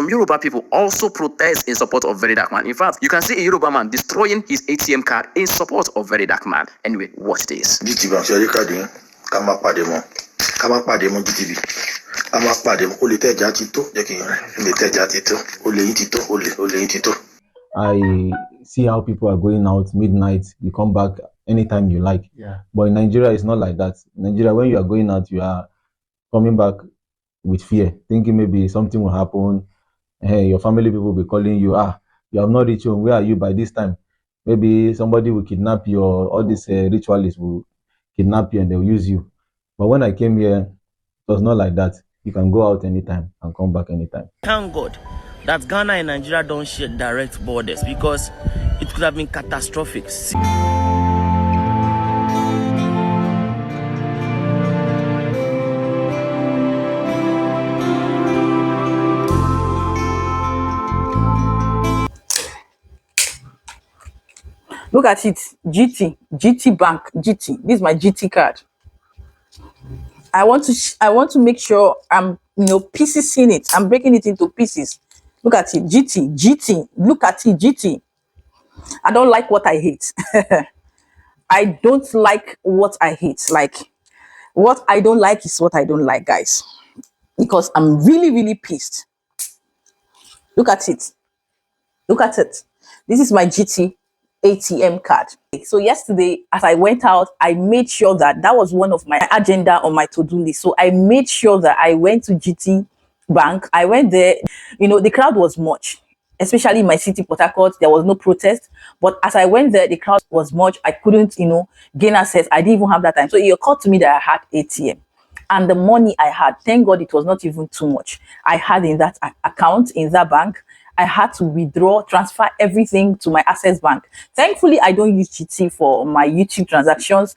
Some Yoruba people also protest in support of Verydarkblackman. In fact, you can see a Yoruba man destroying his ATM card in support of Verydarkblackman. Anyway, watch this. GT Bank, kama pademo GTB. Kama pademo ole teja tito, le teja tito, ole tito. I see how people are going out midnight, you come back anytime you like. Yeah. But in Nigeria, it's not like that. In Nigeria, when you are going out, you are coming back with fear, thinking maybe something will happen. Hey, your family people will be calling you, you have not reached home, where are you by this time? Maybe somebody will kidnap you, or all these ritualists will kidnap you and they'll use you. But when I came here, it was not like that. You can go out anytime and come back anytime. Thank God that Ghana and Nigeria don't share direct borders, because it could have been catastrophic. Look at it, GT Bank, GT. This is my GT card. I want to make sure I'm, pieces in it. I'm breaking it into pieces. Look at it, GT. Look at it, GT. I don't like what I hate. I don't like what I hate. Like, what I don't like is what I don't like, guys. Because I'm really, really pissed. Look at it. Look at it. This is my GT ATM card. So yesterday, as I went out, I made sure that was one of my agenda on my to-do list. So I made sure that I went to GT Bank. I went there. The crowd was much, especially in my city, Port Harcourt. There was no protest. But as I went there, the crowd was much. I couldn't, gain access. I didn't even have that time. So it occurred to me that I had ATM. And the money I had, thank God it was not even too much. I had in that account, in that bank. I had to withdraw, transfer everything to my Access Bank. Thankfully, I don't use GT for my YouTube transactions,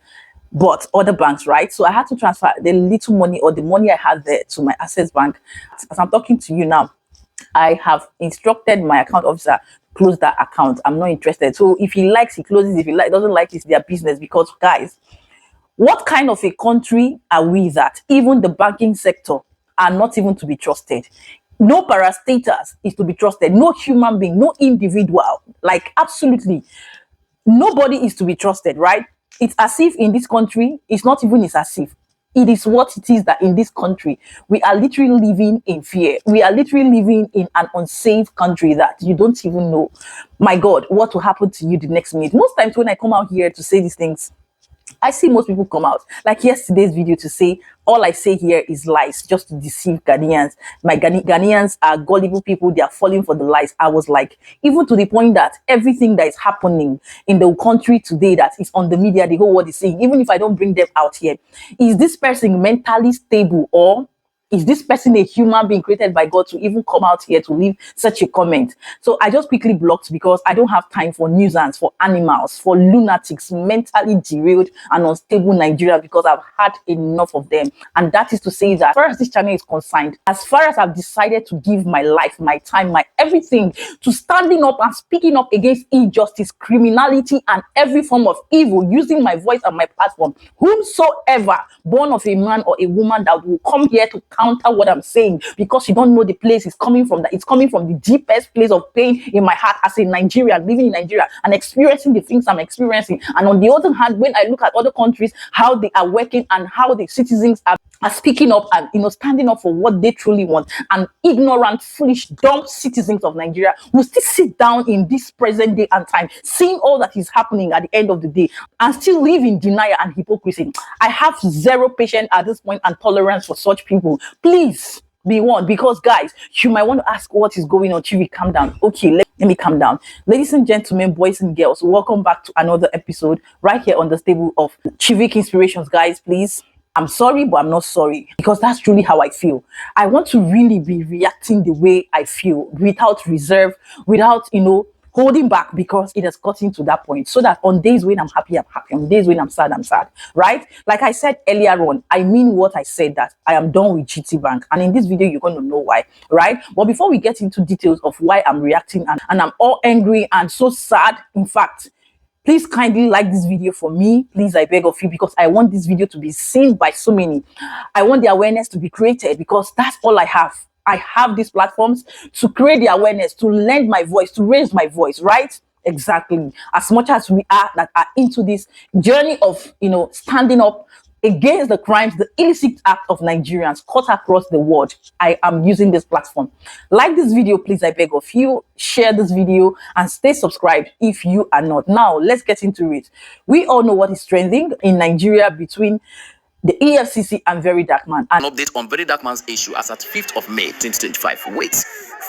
but other banks, right? So I had to transfer the little money, or the money I had there, to my Access Bank. As I'm talking to you now, I have instructed my account officer to close that account. I'm not interested. So if he likes, he closes. If he doesn't like, it's their business. Because, guys, what kind of a country are we that even the banking sector are not even to be trusted? No parastatals is to be trusted. No human being, no individual, like absolutely nobody is to be trusted, right? It's as if in this country, it's not even as if. It is what it is that in this country, we are literally living in fear. We are literally living in an unsafe country that you don't even know, my God, what will happen to you the next minute. Most times when I come out here to say these things, I see most people come out, like yesterday's video, to say all I say here is lies, just to deceive Ghanaians. My Ghanaians are gullible people. They are falling for the lies. I was like, even to the point that everything that is happening in the country today that is on the media, the whole world is saying, even if I don't bring them out here, is this person mentally stable, or is this person a human being created by God to even come out here to leave such a comment? So I just quickly blocked, because I don't have time for nuisance, for animals, for lunatics, mentally derailed and unstable Nigeria, because I've had enough of them. And that is to say that as far as this channel is concerned, as far as I've decided to give my life, my time, my everything to standing up and speaking up against injustice, criminality, and every form of evil, using my voice and my platform, whomsoever born of a man or a woman that will come here to counter what I'm saying, because you don't know the place it's coming from, that it's coming from the deepest place of pain in my heart as a Nigerian, living in Nigeria and experiencing the things I'm experiencing. And on the other hand, when I look at other countries, how they are working and how the citizens are speaking up and standing up for what they truly want, and ignorant, foolish, dumb citizens of Nigeria will still sit down in this present day and time, seeing all that is happening at the end of the day, and still live in denial and hypocrisy. I have zero patience at this point and tolerance for such people. Please be warned, because guys, you might want to ask what is going on. Chivi, calm down. Okay, let me calm down. Ladies and gentlemen, boys and girls, welcome back to another episode right here on the stable of Chivic Inspirations. Guys, please, I'm sorry, but I'm not sorry, because that's truly how I feel. I want to really be reacting the way I feel, without reserve, without, holding back, because it has gotten to that point, so that on days when I'm happy, I'm happy. On days when I'm sad, right? Like I said earlier on, I mean what I said, that I am done with GT Bank. And in this video, you're going to know why, right? But before we get into details of why I'm reacting and I'm all angry and so sad, in fact, please kindly like this video for me, please, I beg of you, because I want this video to be seen by so many. I want the awareness to be created, because that's all I have. I have these platforms to create the awareness, to lend my voice, to raise my voice, right? Exactly. As much as we are that are into this journey of, standing up against the crimes, the illicit act of Nigerians cut across the world, I am using this platform. Like this video, please, I beg of you. Share this video and stay subscribed if you are not. Now, let's get into it. We all know what is trending in Nigeria between the EFCC and Verydarkblackman. An update on Verydarkblackman's issue as at 5th of May 2025. Wait,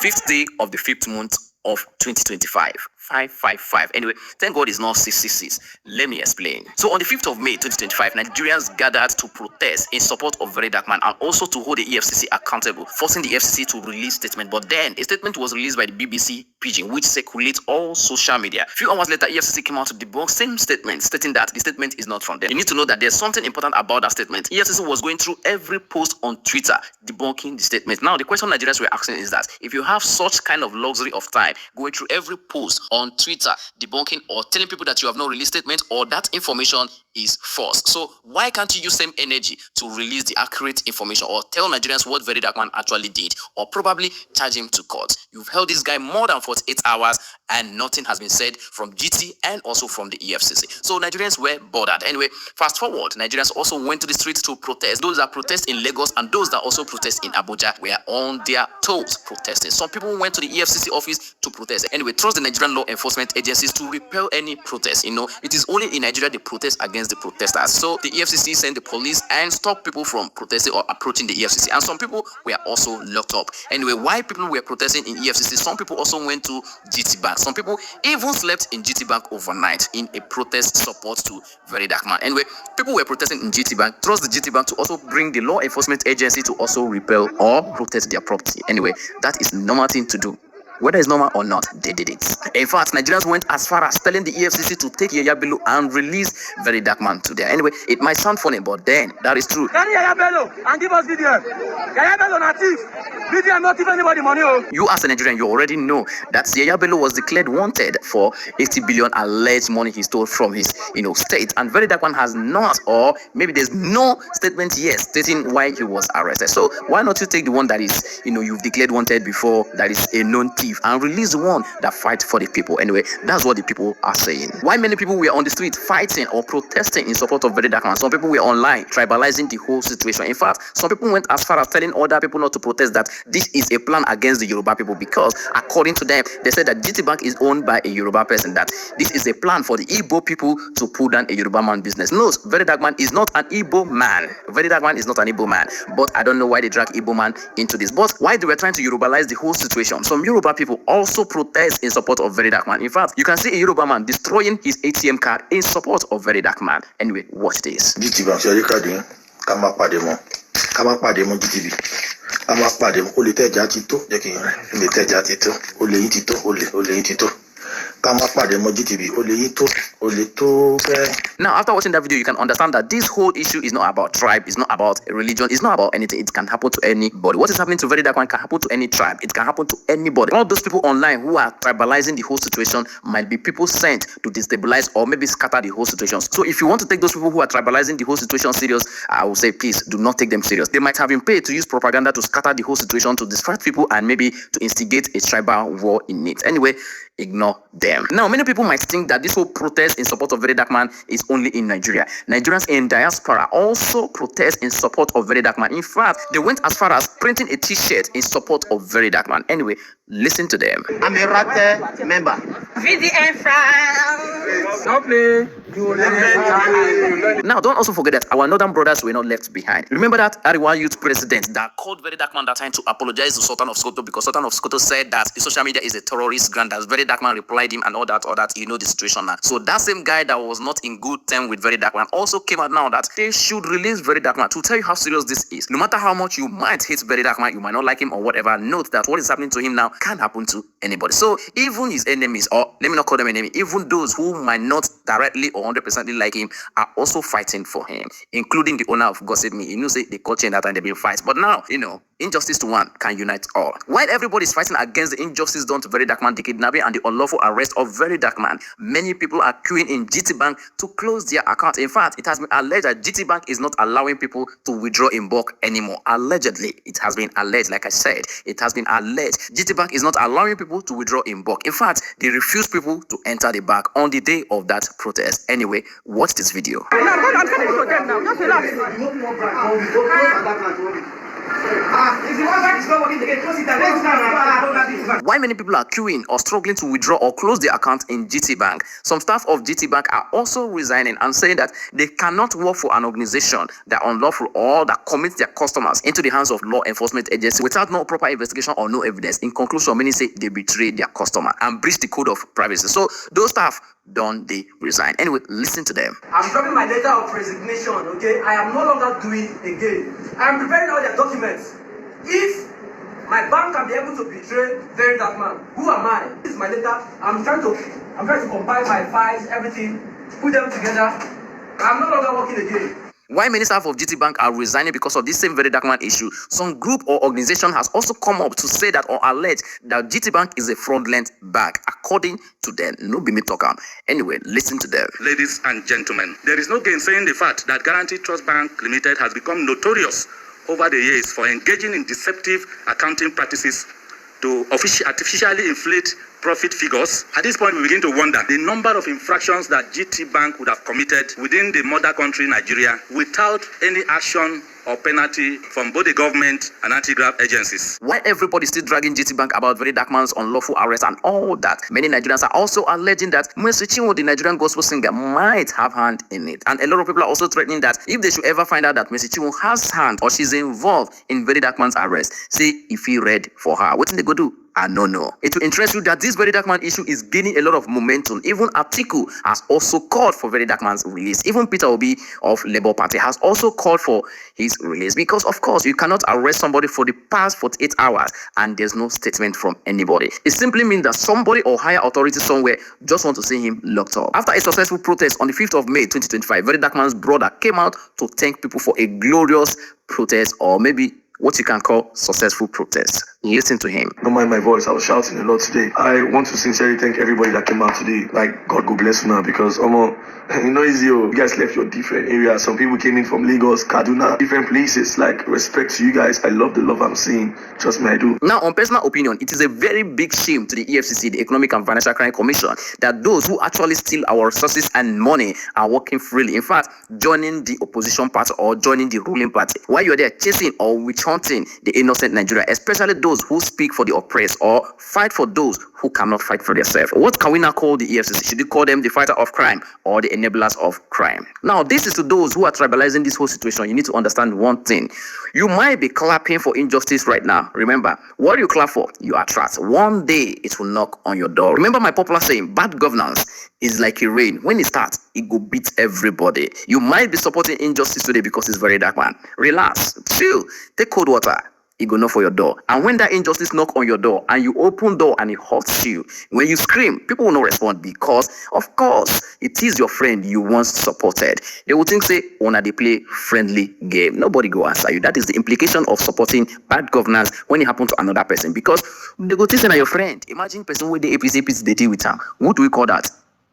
5th day of the 5th month of 2025. 555. Anyway, thank God it's not 666. Let me explain. So on the 5th of May 2025, Nigerians gathered to protest in support of Verydarkblackman and also to hold the EFCC accountable, forcing the EFCC to release statement. But then a statement was released by the BBC Pidgin, which circulates all social media. Few hours later, EFCC came out to debunk same statement, stating that the statement is not from them. You need to know that there's something important about that statement. EFCC was going through every post on Twitter debunking the statement. Now, the question Nigerians were asking is that if you have such kind of luxury of time going through every post on Twitter debunking or telling people that you have not released statement or that information is false, so why can't you use same energy to release the accurate information or tell Nigerians what Verydarkblackman actually did, or probably charge him to court? You've held this guy more than 48 hours and nothing has been said from GT and also from the EFCC. So Nigerians were bothered. Anyway, fast forward, Nigerians also went to the streets to protest. Those that protest in Lagos and those that also protest in Abuja were on their toes protesting. Some people went to the EFCC office to protest. Anyway, trust the Nigerian law enforcement agencies to repel any protest. It is only in Nigeria they protest against the protesters. So the EFCC sent the police and stopped people from protesting or approaching the EFCC. And some people were also locked up. Anyway, why people were protesting in EFCC, some people also went to GT Bank. Some people even slept in GT Bank overnight in a protest support to Verydarkblackman. Anyway, people were protesting in GT Bank. Trust the GT Bank to also bring the law enforcement agency to also repel or protect their property. Anyway, that is normal thing to do. Whether it's normal or not, they did it. In fact, Nigerians went as far as telling the EFCC to take Yaya Bello and release Verydarkblackman today. Anyway, it might sound funny, but then that is true. Carry Yaya Bello and give us video. Yaya Bello na thief. Video not give anybody money. You as a Nigerian, you already know that Yaya Bello was declared wanted for 80 billion alleged money he stole from his, state. And Verydarkblackman has not, or maybe there's no statement yet stating why he was arrested. So why not you take the one that is, you've declared wanted before, that is a known thief, and release the one that fights for the people? Anyway, that's what the people are saying. Why many people were on the street fighting or protesting in support of Verydarkblackman? Some people were online tribalizing the whole situation. In fact, some people went as far as telling other people not to protest, that this is a plan against the Yoruba people, because according to them, they said that GT Bank is owned by a Yoruba person, that this is a plan for the Igbo people to pull down a Yoruba man business. No, Verydarkblackman is not an Igbo man. Verydarkblackman is not an Igbo man. But I don't know why they drag Igbo man into this. But why they were trying to Yorubalize the whole situation, some Yoruba people also protest in support of Verydarkblackman. In fact, you can see a Yoruba man destroying his ATM card in support of Verydarkblackman. Anyway, watch this. GT Bank ṣe rí káàdì ká má pàdé mọ́ GTB ká má pàdé mọ́. Olè tẹ̀já ti tó, jẹ́ kí n rẹ̀. Olè tẹ̀já ti tó, olè yín ti tó, olè yín ti tó. Ká má pàdé mọ́ GTB, olè yín tó, olè tó fẹ́. Now, after watching that video, you can understand that this whole issue is not about tribe, it's not about religion, it's not about anything. It can happen to anybody. What is happening to Verydarkblackman can happen to any tribe. It can happen to anybody. All those people online who are tribalizing the whole situation might be people sent to destabilize or maybe scatter the whole situation. So if you want to take those people who are tribalizing the whole situation serious, I will say please do not take them serious. They might have been paid to use propaganda to scatter the whole situation, to distract people and maybe to instigate a tribal war in it. Anyway, ignore them. Now, many people might think that this whole protest in support of Verydarkblackman is only in Nigeria. Nigerians in diaspora also protest in support of Verydarkblackman. In fact, they went as far as printing a t-shirt in support of Verydarkblackman. Anyway, listen to them. I'm a Rate member. VDN France. Don't play. Now, don't also forget that our northern brothers were not left behind. Remember that Ariwa youth president that called Verydarkblackman that time to apologize to Sultan of Sokoto, because Sultan of Sokoto said that the social media is a terrorist ground. As Verydarkblackman replied him and all that, you know the situation now. So that same guy that was not in good term with Verydarkblackman also came out now that they should release Verydarkblackman. To tell you how serious this is, no matter how much you might hate Verydarkblackman, you might not like him or whatever, note that what is happening to him now can happen to anybody. So even his enemies, or let me not call them enemy, even those who might not directly or or 100% like him are also fighting for him, including the owner of Gossip Me. You know, say they call chain that and they've been fighting. But now, injustice to one can unite all. While everybody is fighting against the injustice done to Verydarkman, the kidnapping and the unlawful arrest of Verydarkman, many people are queuing in GT Bank to close their account. In fact, it has been alleged that GT Bank is not allowing people to withdraw in bulk anymore. Allegedly, it has been alleged, like I said, it has been alleged. GT Bank is not allowing people to withdraw in bulk. In fact, they refuse people to enter the bank on the day of that protest. Anyway, watch this video. I'm telling you again now. Just relax. Why many people are queuing or struggling to withdraw or close their account in GT Bank? Some staff of GT Bank are also resigning and saying that they cannot work for an organization that unlawful or that commits their customers into the hands of law enforcement agencies without no proper investigation or no evidence. In conclusion, many say they betrayed their customer and breached the code of privacy. So those staff don't they resign? Anyway, listen to them. I'm dropping my letter of resignation, okay? I am no longer doing it again. I am preparing all their documents. If my bank can be able to betray Verydarkman, who am I? This is my letter. I'm trying to compile my files, everything, put them together. I'm no longer working again. Why many staff of GT Bank are resigning because of this same Verydarkman issue, some group or organization has also come up to say that or allege that GT Bank is a fraudulent bank, according to them. No be me talk am. Anyway, listen to them. Ladies and gentlemen, there is no gainsaying the fact that Guaranty Trust Bank Limited has become notorious over the years for engaging in deceptive accounting practices to artificially inflate profit figures. At this point, we begin to wonder the number of infractions that GT Bank would have committed within the mother country, Nigeria, without any action or penalty from both the government and anti-graft agencies. Why everybody still dragging GT Bank about Verydarkman's unlawful arrest and all that, many Nigerians are also alleging that Mercy Chinwo, the Nigerian gospel singer, might have hand in it. And a lot of people are also threatening that if they should ever find out that Mercy Chinwo has hand or she's involved in Verydarkman's arrest, see if he read for her. What did they go do? I don't know. It will interest you that this Verydarkman issue is gaining a lot of momentum. Even Atiku has also called for Verydarkman's release. Even Peter Obi of Labour Party has also called for his release. Because, of course, you cannot arrest somebody for the past 48 hours and there's no statement from anybody. It simply means that somebody or higher authority somewhere just want to see him locked up. After a successful protest on the 5th of May 2025, Verydarkman's brother came out to thank people for a glorious protest, or maybe what you can call successful protest. Listen to him. Don't mind my voice, I was shouting a lot today. I want to sincerely thank everybody that came out today. Like, God go bless you now, because easy. You guys left your different areas. Some people came in from Lagos, Kaduna, different places. Like, respect to you guys. I love the love I'm seeing. Trust me, I do. Now, on personal opinion, it is a very big shame to the EFCC, the Economic and Financial Crime Commission, that those who actually steal our resources and money are working freely. In fact, joining the opposition party or joining the ruling party, while you're there chasing or witch hunting the innocent Nigeria, especially those who speak for the oppressed or fight for those who cannot fight for themselves. What can we now call the EFCC? Should we call them the fighter of crime or the enablers of crime? Now, this is to those who are tribalizing this whole situation. You need to understand one thing. You might be clapping for injustice right now. Remember, what you clap for, you attract. One day, it will knock on your door. Remember my popular saying, bad governance is like a rain. When it starts, it go beat everybody. You might be supporting injustice today because it's Verydarkman. Relax, chill, take cold water. It go knock for your door. And when that injustice knock on your door and you open door and it hurts you, when you scream, people will not respond because, of course, it is your friend you once supported. They will think, say, wanna they play friendly game. Nobody go answer you. That is the implication of supporting bad governance when it happens to another person, because they go think say na your friend. Imagine person with the APC they deal with him. What do we call that?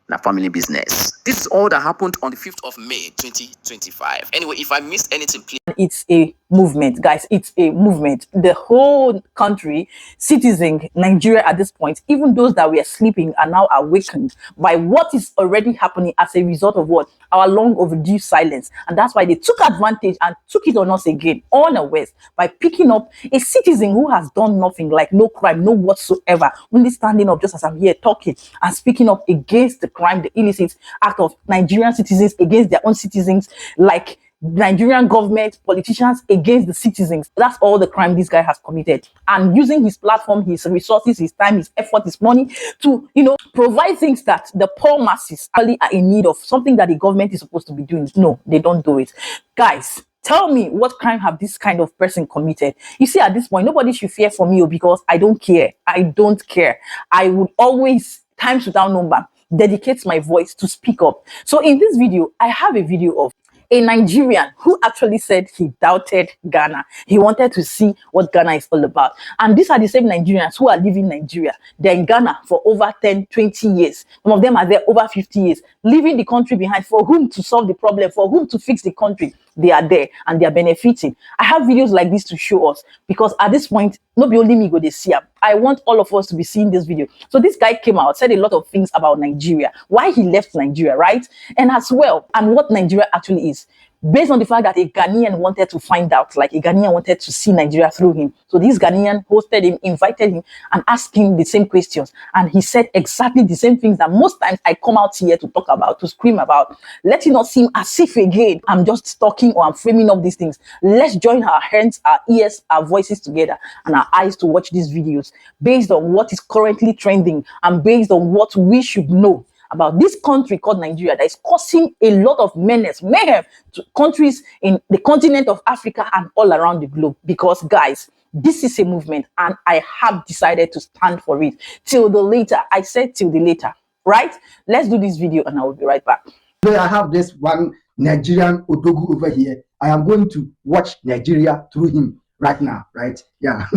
Na family business. This is all that happened on the 5th of May 2025. Anyway, if I missed anything, please. It's a movement, guys. It's a movement. The whole country, citizens, Nigeria at this point, even those that were sleeping are now awakened by what is already happening as a result of what? Our long overdue silence. And that's why they took advantage and took it on us again, unawares, by picking up a citizen who has done nothing, like no crime, no whatsoever, only standing up just as I'm here talking and speaking up against the crime, the illicit act of Nigerian citizens against their own citizens, like Nigerian government, politicians against the citizens. That's all the crime this guy has committed. And using his platform, his resources, his time, his effort, his money to, provide things that the poor masses actually are in need of, something that the government is supposed to be doing. No, they don't do it. Guys, tell me, what crime have this kind of person committed? You see, at this point, nobody should fear for me because I don't care. I don't care. I would always, times without number, dedicate my voice to speak up. So in this video, I have a video of a Nigerian who actually said he doubted Ghana. He wanted to see what Ghana is all about. And these are the same Nigerians who are leaving Nigeria. They're in Ghana for over 10, 20 years. Some of them are there over 50 years, leaving the country behind. For whom to solve the problem, for whom to fix the country, they are there and they are benefiting. I have videos like this to show us, because at this point, not be only me go to see. I want all of us to be seeing this video. So this guy came out, said a lot of things about Nigeria, why he left Nigeria, right? And as well, and what Nigeria actually is, based on the fact that a Ghanaian wanted to find out, like a Ghanaian wanted to see Nigeria through him. So this Ghanaian hosted him, invited him, and asked him the same questions. And he said exactly the same things that most times I come out here to talk about, to scream about. Let it not seem as if again I'm just talking or I'm framing up these things. Let's join our hands, our ears, our voices together, and our eyes to watch these videos based on what is currently trending and based on what we should know about this country called Nigeria that is causing a lot of mayhem to countries in the continent of Africa and all around the globe. Because guys, this is a movement and I have decided to stand for it till the later. I said till the later, right? Let's do this video and I will be right back. So I have this one Nigerian Odogu over here. I am going to watch Nigeria through him right now, right? Yeah.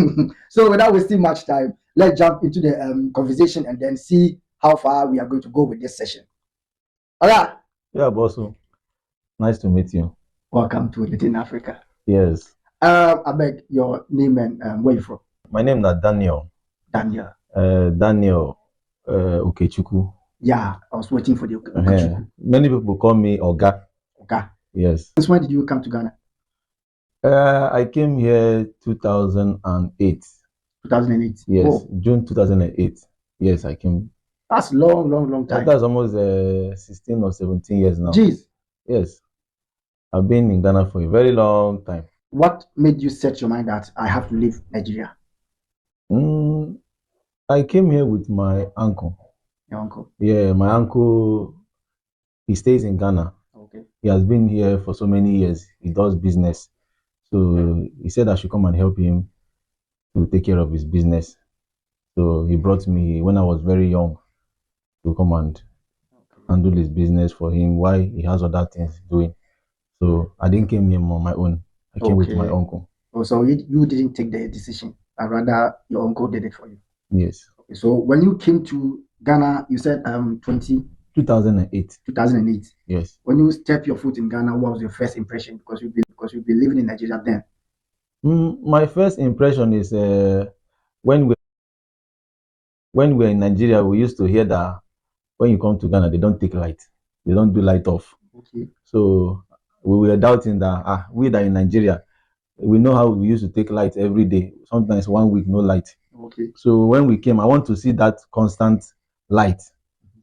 So without wasting much time, let's jump into the conversation and then see how far we are going to go with this session. All right. Yeah, boss. Nice to meet you. Welcome to Little Africa. Yes. I beg your name and where you from? My name is Daniel. Daniel. Daniel Okechukwu. Yeah, I was waiting for the Okechukwu. Many people call me Oga. Oga. Yes. Since when did you come to Ghana? I came here 2008. 2008. Yes, Oh. June 2008. Yes, I came. That's long time. That's almost 16 or 17 years now. Jeez. Yes. I've been in Ghana for a very long time. What made you set your mind that I have to leave Nigeria? I came here with my uncle. Your uncle? Yeah, my uncle, he stays in Ghana. Okay. He has been here for so many years. He does business. So he said I should come and help him to take care of his business. So he brought me when I was very young to come and handle his business for him while he has other things doing. So I didn't come here on my own. I came with my uncle. Oh, so you didn't take the decision, but rather your uncle did it for you. Yes. Okay, so when you came to Ghana, you said 2008. 2008. Yes. When you stepped your foot in Ghana, what was your first impression? Because you've been living in Nigeria then. My first impression is when we're in Nigeria, we used to hear that when you come to Ghana, they don't take light. They don't do light off. Okay. So we were doubting that we that in Nigeria, we know how we used to take light every day. Sometimes 1 week, no light. Okay. So when we came, I want to see that constant light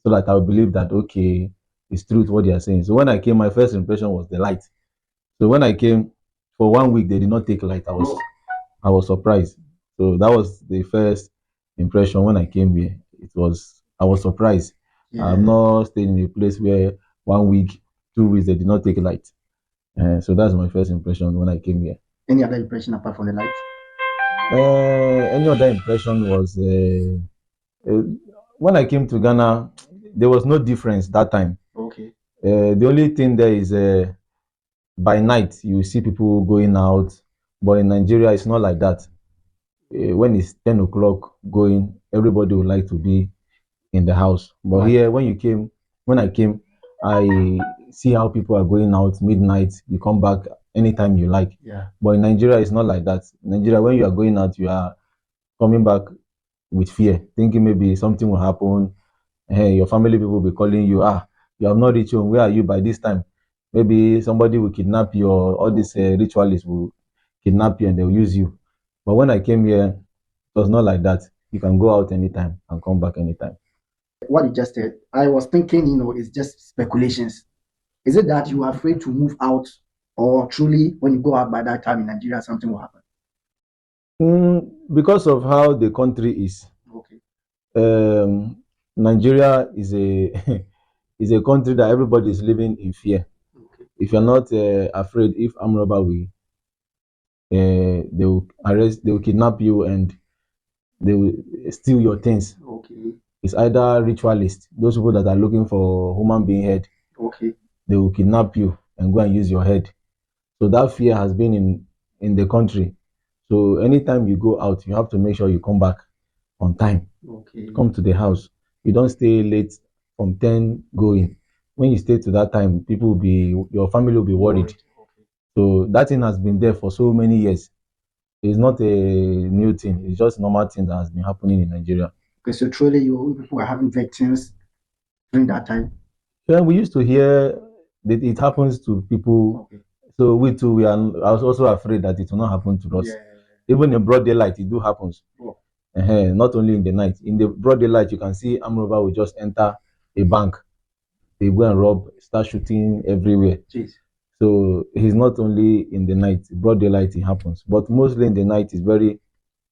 so that I will believe that, okay, it's truth what they are saying. So when I came, my first impression was the light. So when I came, for 1 week, they did not take light. I was surprised. So that was the first impression when I came here. I was surprised. Yeah. I'm not staying in a place where 1 week, 2 weeks, they did not take light. So that's my first impression when I came here. Any other impression apart from the light? Any other impression was when I came to Ghana, there was no difference that time. Okay. The only thing there is by night you see people going out, but in Nigeria it's not like that. When it's 10 o'clock going, everybody would like to be in the house. But right. Here, when I came, I see how people are going out midnight. You come back anytime you like. Yeah. But in Nigeria, it's not like that. In Nigeria, when you are going out, you are coming back with fear, thinking maybe something will happen. Hey, your family people will be calling you. You have not reached home. Where are you by this time? Maybe somebody will kidnap you, or all these ritualists will kidnap you and they'll use you. But when I came here, it was not like that. You can go out anytime and come back anytime. What you just said, I was thinking, it's just speculations. Is it that you are afraid to move out, or truly when you go out by that time in Nigeria, something will happen? Because of how the country is. Okay. Nigeria is a country that everybody is living in fear. Okay. If you're not afraid, if armed robber they will arrest, they will kidnap you, and they will steal your things. Okay. It's either ritualists, those people that are looking for human being head. Okay. They will kidnap you and go and use your head. So that fear has been in the country. So anytime you go out, you have to make sure you come back on time. Okay. Come to the house. You don't stay late from 10 going. When you stay to that time, your family will be worried. Okay. So that thing has been there for so many years. It's not a new thing. It's just a normal thing that has been happening in Nigeria. Okay, so truly you people are having victims during that time? Yeah, we used to hear that it happens to people. Okay. So we too, I was also afraid that it will not happen to us. Yeah. Even in broad daylight, it do happens. Oh. Not only in the night. In the broad daylight, you can see armed robber will just enter a bank. They go and rob, start shooting everywhere. Jeez. So it's not only in the night, broad daylight it happens. But mostly in the night is very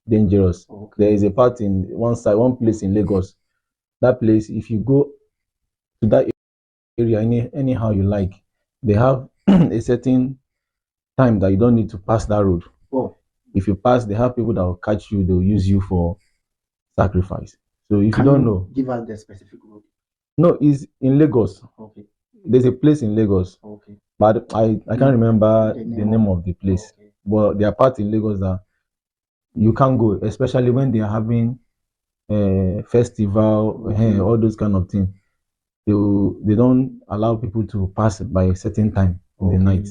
dangerous. Okay. There is a part in one place in Lagos. That place, if you go to that area anyhow you like, they have a certain time that you don't need to pass that road. Oh. If you pass, they have people that will catch you, they'll use you for sacrifice. So if you don't know, give us the specific road. No, it's in Lagos. Okay. There's a place in Lagos. Okay. But I can't remember the name of the place. Okay. But there are parts in Lagos that you can't go, especially when they are having festival, all those kind of things. They don't allow people to pass by a certain time in the night.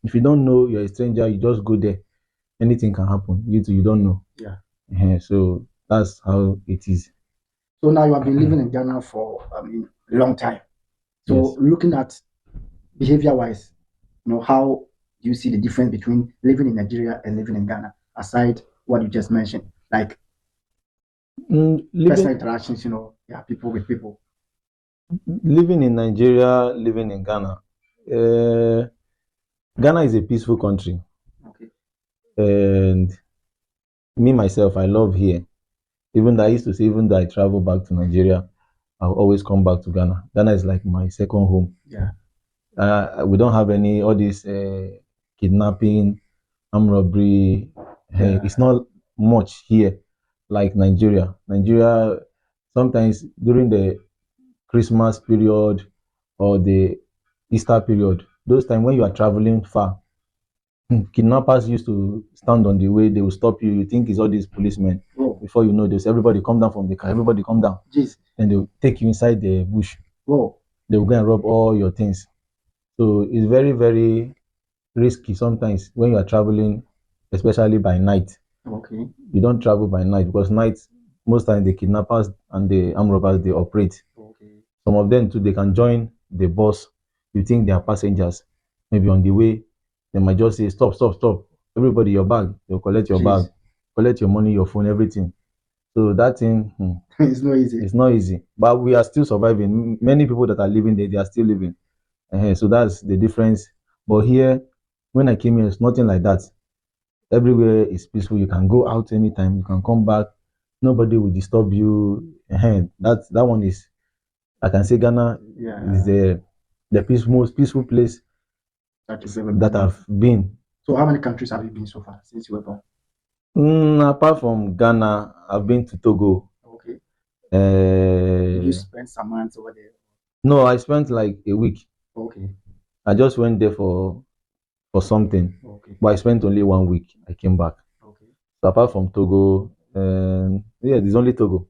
If you don't know, you're a stranger, you just go there. Anything can happen. You don't know. Yeah. So that's how it is. So now you have been living in Ghana for a long time. So Yes. looking at behavior-wise, how do you see the difference between living in Nigeria and living in Ghana, aside what you just mentioned, like personal interactions, people with people? Living in Nigeria, living in Ghana. Ghana is a peaceful country. Okay. And me, myself, I love here. Even though I used to say, even though I travel back to Nigeria, I'll always come back to Ghana. Ghana is like my second home. Yeah. We don't have all this kidnapping, armed robbery. It's not much here like Nigeria. Nigeria, sometimes during the Christmas period or the Easter period, those times when you are traveling far, kidnappers used to stand on the way. They will stop you. You think it's all these policemen. Oh. Before you know this, everybody come down from the car. Everybody come down. Jeez. And they will take you inside the bush. Oh. They will go and rob all your things. So it's very, very risky sometimes when you are traveling, especially by night. Okay. You don't travel by night because night, most times the kidnappers and the armed robbers, they operate. Okay. Some of them too, they can join the bus. You think they are passengers. Maybe on the way, they might just say, stop. Everybody, your bag. They'll collect your bag, collect your money, your phone, everything. So that thing, it's not easy. It's not easy. But we are still surviving. Many people that are living there, they are still living. So that's the difference. But here, when I came here, it's nothing like that. Everywhere is peaceful. You can go out anytime. You can come back. Nobody will disturb you. That one is, I can say Ghana is the most peaceful place that I've been. So how many countries have you been so far since you were born? Apart from Ghana, I've been to Togo. Okay. Did you spend some months over there? No, I spent like a week. Okay. I just went there for something. Okay. But I spent only 1 week. I came back. Okay. So apart from Togo, there's only Togo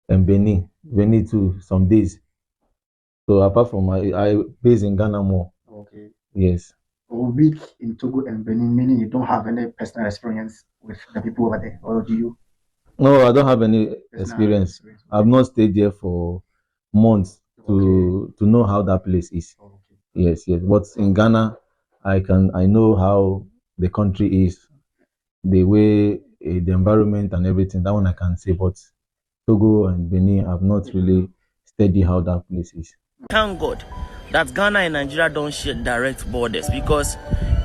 and Benin. Benin too, some days. So apart from I based in Ghana more. Okay. Yes. A week in Togo and Benin, meaning you don't have any personal experience with the people over there, or do you? No, I don't have any experience. I've not stayed there for months to know how that place is. Okay. Yes. But in Ghana, I know how the country is, the way the environment and everything. That one I can say. But Togo and Benin, I've not really studied how that place is. Thank God that Ghana and Nigeria don't share direct borders, because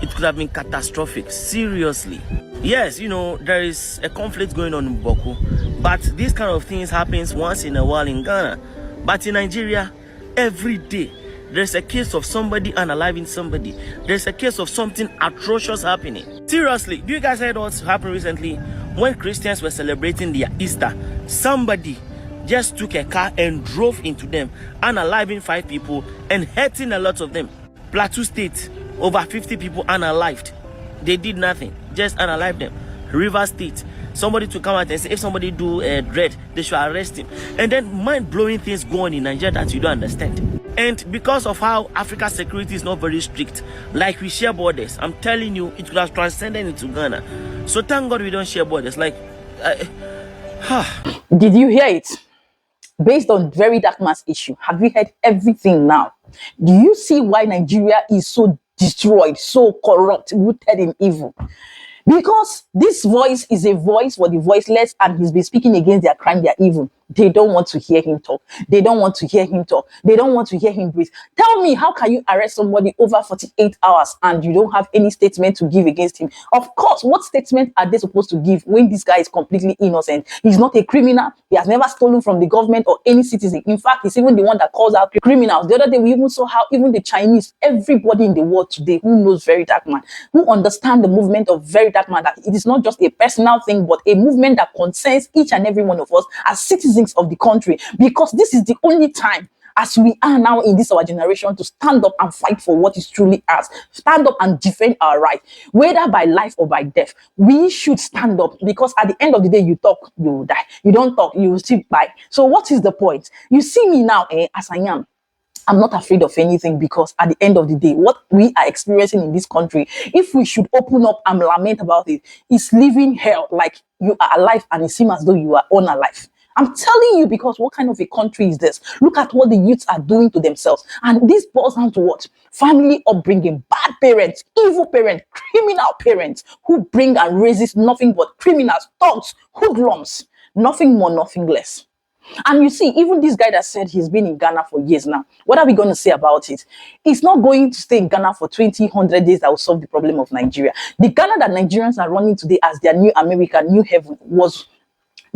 it could have been catastrophic. Seriously. Yes, there is a conflict going on in Boku, but this kind of things happens once in a while in Ghana. But in Nigeria, every day, there's a case of somebody unaliving somebody. There's a case of something atrocious happening. Seriously, do you guys heard what happened recently when Christians were celebrating their Easter? Somebody just took a car and drove into them, unaliving 5 people and hurting a lot of them. Plateau State, over 50 people unalived. They did nothing, just unalived them. River State, somebody to come out and say if somebody do dread, they should arrest him. And then mind-blowing things go on in Nigeria that you don't understand. And because of how Africa's security is not very strict, like we share borders, I'm telling you, it could have transcended into Ghana. So thank God we don't share borders. Like, did you hear it? Based on Verydarkman's issue, have you heard everything now? Do you see why Nigeria is so destroyed, so corrupt, rooted in evil? Because this voice is a voice for the voiceless, and he's been speaking against their crime, their evil. They don't want to hear him talk. They don't want to hear him talk. They don't want to hear him breathe. Tell me, how can you arrest somebody over 48 hours and you don't have any statement to give against him? Of course, what statement are they supposed to give when this guy is completely innocent? He's not a criminal. He has never stolen from the government or any citizen. In fact, he's even the one that calls out criminals. The other day, we even saw how even the Chinese, everybody in the world today who knows Verydarkman, who understand the movement of Verydarkman, that it is not just a personal thing, but a movement that concerns each and every one of us as citizens of the country, because this is the only time as we are now in this our generation to stand up and fight for what is truly ours, stand up and defend our right, whether by life or by death. We should stand up, because at the end of the day, you talk, you will die. You don't talk, you will still die. So what is the point? You see me now, as I am. I'm not afraid of anything, because at the end of the day, what we are experiencing in this country, if we should open up and lament about it, is living hell. Like, you are alive and it seems as though you are unalive. I'm telling you, because what kind of a country is this? Look at what the youths are doing to themselves. And this boils down to what? Family upbringing, bad parents, evil parents, criminal parents who bring and raises nothing but criminals, thugs, hoodlums, nothing more, nothing less. And you see, even this guy that said he's been in Ghana for years now, what are we going to say about it? He's not going to stay in Ghana for 100 days that will solve the problem of Nigeria. The Ghana that Nigerians are running today as their new America, new heaven, was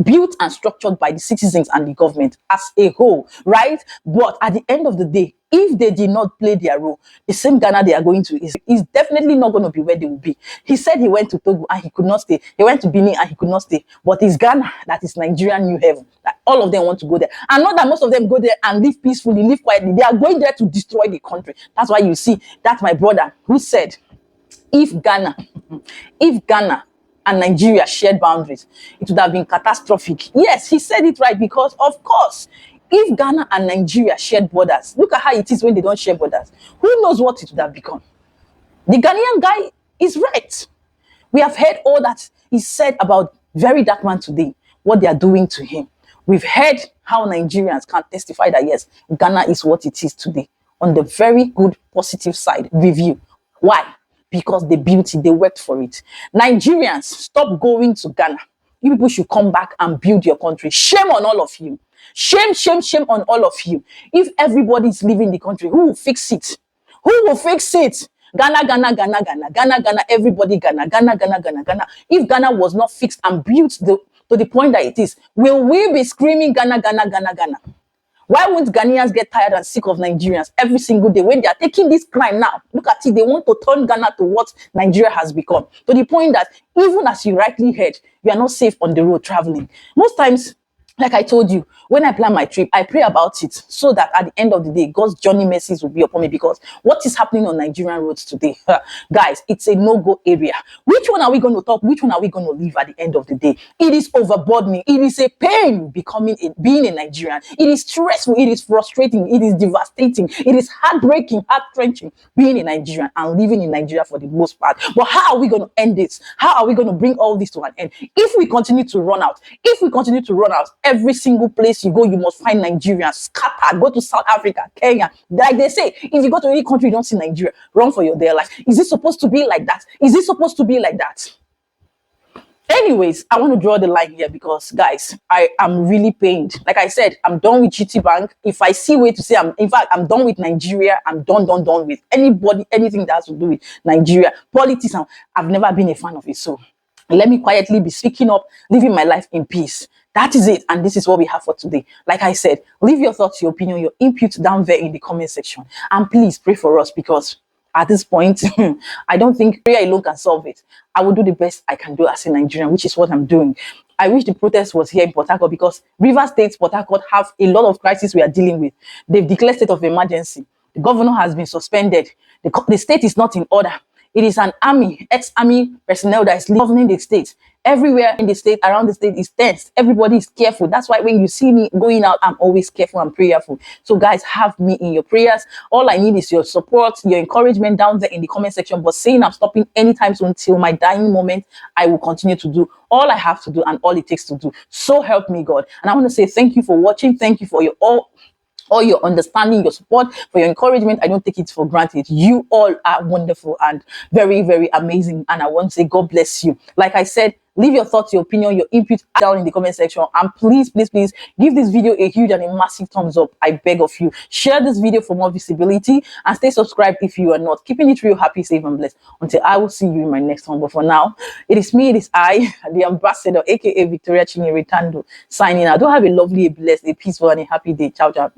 built and structured by the citizens and the government as a whole, right? But at the end of the day, if they did not play their role, the same Ghana they are going to is definitely not going to be where they will be. He said he went to Togo and he could not stay. He went to Benin and he could not stay. But it's Ghana that is Nigerian new heaven. That all of them want to go there. And not that most of them go there and live peacefully, live quietly. They are going there to destroy the country. That's why you see that my brother who said, if Ghana and Nigeria shared boundaries, it would have been catastrophic. Yes, he said it right, because of course, if Ghana and Nigeria shared borders, look at how it is when they don't share borders. Who knows what it would have become? The Ghanaian guy is right. We have heard all that is said about Verydarkman today, what they are doing to him. We've heard how Nigerians can testify that yes, Ghana is what it is today. On the very good, positive side, review. Why? Because they built it, they worked for it. Nigerians, stop going to Ghana. You people should come back and build your country. Shame on all of you. Shame, shame, shame on all of you. If everybody is leaving the country, who will fix it? Who will fix it? Ghana, Ghana, Ghana, Ghana, Ghana, Ghana, everybody Ghana, Ghana, Ghana, Ghana, Ghana. If Ghana was not fixed and built to the point that it is, will we be screaming Ghana, Ghana, Ghana, Ghana? Why won't Ghanaians get tired and sick of Nigerians every single day when they are taking this crime now? Look at it. They want to turn Ghana to what Nigeria has become. To the point that even as you rightly heard, you are not safe on the road traveling. Most times, like I told you, when I plan my trip, I pray about it so that at the end of the day, God's journey mercies will be upon me, because what is happening on Nigerian roads today, guys, it's a no-go area. Which one are we going to talk? Which one are we going to leave at the end of the day? It is overburdening. It is a pain being a Nigerian. It is stressful. It is frustrating. It is devastating. It is heartbreaking, heart-wrenching being a Nigerian and living in Nigeria for the most part. But how are we going to end this? How are we going to bring all this to an end? If we continue to run out, every single place you go, you must find Nigerians scattered. Go to South Africa, Kenya. Like they say, if you go to any country, you don't see Nigeria, run for your dear life. Is it supposed to be like that? Is it supposed to be like that? Anyways, I want to draw the line here because, guys, I am really pained. Like I said, I'm done with GT Bank. If I see a way to say, I'm done with Nigeria. I'm done with anybody, anything that has to do with Nigeria. Politics, I've never been a fan of it. So let me quietly be speaking up, living my life in peace. That is it, and this is what we have for today. Like I said, leave your thoughts, your opinion, your input down there in the comment section. And please pray for us, because at this point, I don't think prayer alone can solve it. I will do the best I can do as a Nigerian, which is what I'm doing. I wish the protest was here in Port Harcourt, because River State, Port Harcourt have a lot of crises we are dealing with. They've declared state of emergency. The governor has been suspended. The state is not in order. It is an army, ex-army personnel that is governing the state. Everywhere in the state, around the state is tense. Everybody is careful. That's why when you see me going out, I'm always careful and prayerful. So guys, have me in your prayers. All I need is your support, your encouragement down there in the comment section. But saying I'm stopping anytime soon till my dying moment, I will continue to do all I have to do and all it takes to do. So help me God. And I want to say thank you for watching. Thank you for all your understanding, your support, for your encouragement. I don't take it for granted. You all are wonderful and very, very amazing. And I want to say God bless you. Like I said, leave your thoughts, your opinion, your input down in the comment section. And please, please, please give this video a huge and a massive thumbs up. I beg of you. Share this video for more visibility and stay subscribed if you are not. Keeping it real, happy, safe, and blessed. Until I will see you in my next one. But for now, it is me, it is I, the ambassador, aka Victoria Chinyere Tando, signing out. Do have a lovely, a blessed, a peaceful, and a happy day. Ciao, ciao.